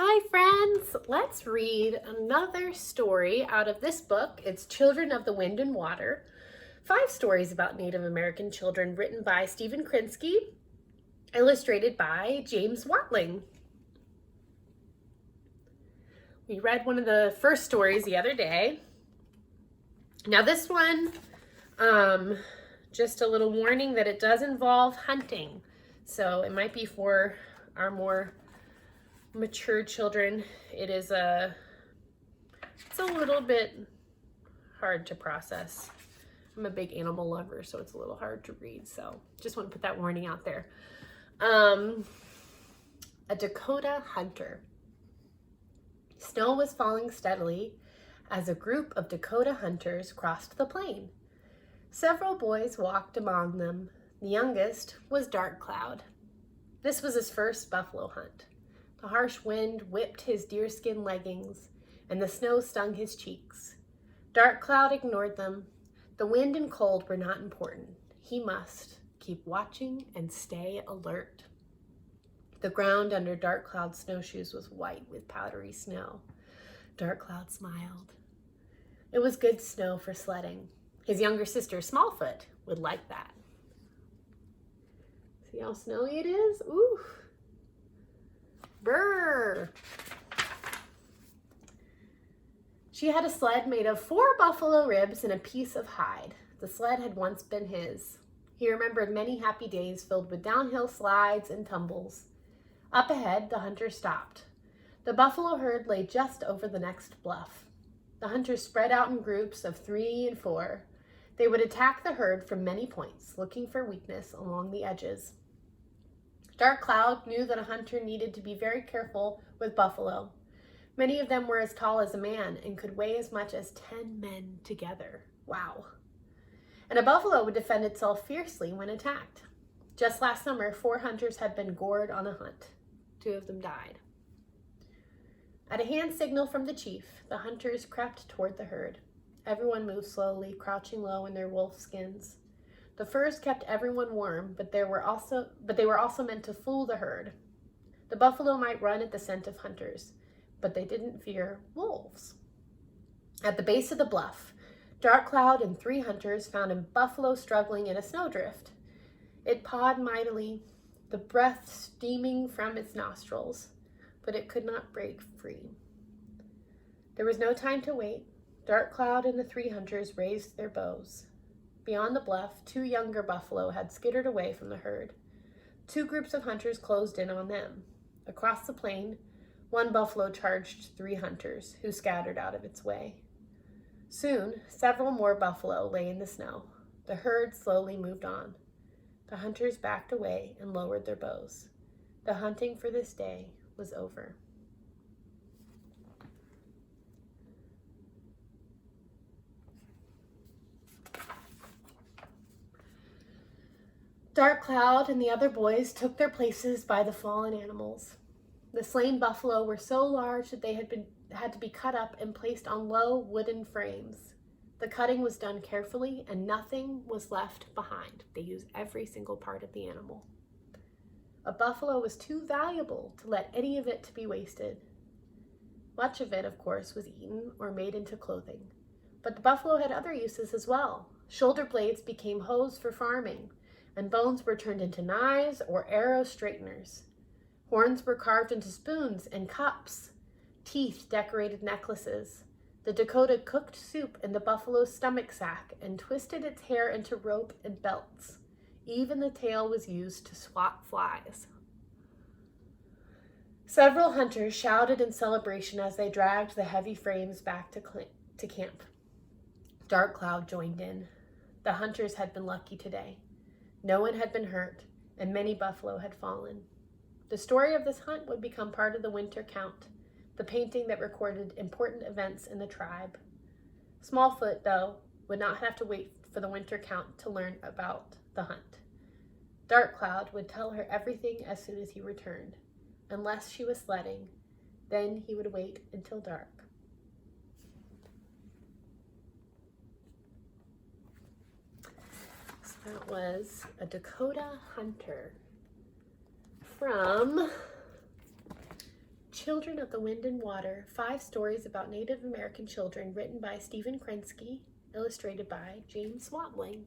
Hi friends, let's read another story out of this book. It's Children of the Wind and Water. 5 stories about Native American children written by Stephen Krinsky, illustrated by James Watling. We read one of the first stories the other day. Now this one, just a little warning that it does involve hunting. So it might be for our more mature children. It's a little bit hard to process. I'm a big animal lover, so it's a little hard to read. So just want to put that warning out there. A Dakota Hunter. Snow was falling steadily as a group of Dakota hunters crossed the plain. Several boys walked among them. The youngest was Dark Cloud. This was his first buffalo hunt. The harsh wind whipped his deerskin leggings, and the snow stung his cheeks. Dark Cloud ignored them. The wind and cold were not important. He must keep watching and stay alert. The ground under Dark Cloud's snowshoes was white with powdery snow. Dark Cloud smiled. It was good snow for sledding. His younger sister, Smallfoot, would like that. See how snowy it is? Ooh. Brr. She had a sled made of 4 buffalo ribs and a piece of hide. The sled had once been his. He remembered many happy days filled with downhill slides and tumbles. Up ahead, the hunter stopped. The buffalo herd lay just over the next bluff. The hunters spread out in groups of 3 and 4. They would attack the herd from many points, looking for weakness along the edges. Dark Cloud knew that a hunter needed to be very careful with buffalo. Many of them were as tall as a man and could weigh as much as 10 men together. Wow. And a buffalo would defend itself fiercely when attacked. Just last summer, 4 hunters had been gored on a hunt. 2 of them died. At a hand signal from the chief, the hunters crept toward the herd. Everyone moved slowly, crouching low in their wolf skins. The furs kept everyone warm, but they were also meant to fool the herd. The buffalo might run at the scent of hunters, but they didn't fear wolves. At the base of the bluff, Dark Cloud and 3 hunters found a buffalo struggling in a snowdrift. It pawed mightily, the breath steaming from its nostrils, but it could not break free. There was no time to wait. Dark Cloud and the 3 hunters raised their bows. Beyond the bluff, 2 younger buffalo had skittered away from the herd. 2 groups of hunters closed in on them. Across the plain, 1 buffalo charged 3 hunters, who scattered out of its way. Soon, several more buffalo lay in the snow. The herd slowly moved on. The hunters backed away and lowered their bows. The hunting for this day was over. Dark Cloud and the other boys took their places by the fallen animals. The slain buffalo were so large that they had to be cut up and placed on low wooden frames. The cutting was done carefully and nothing was left behind. They used every single part of the animal. A buffalo was too valuable to let any of it to be wasted. Much of it, of course, was eaten or made into clothing. But the buffalo had other uses as well. Shoulder blades became hoes for farming, and bones were turned into knives or arrow straighteners. Horns were carved into spoons and cups. Teeth decorated necklaces. The Dakota cooked soup in the buffalo's stomach sack and twisted its hair into rope and belts. Even the tail was used to swat flies. Several hunters shouted in celebration as they dragged the heavy frames back to camp. Dark Cloud joined in. The hunters had been lucky today. No one had been hurt, and many buffalo had fallen. The story of this hunt would become part of the winter count, the painting that recorded important events in the tribe. Smallfoot, though, would not have to wait for the winter count to learn about the hunt. Dark Cloud would tell her everything as soon as he returned. Unless she was sledding, then he would wait until dark. That was a Dakota Hunter from Children of the Wind and Water, 5 stories about Native American children, written by Stephen Krensky, illustrated by James Swatling.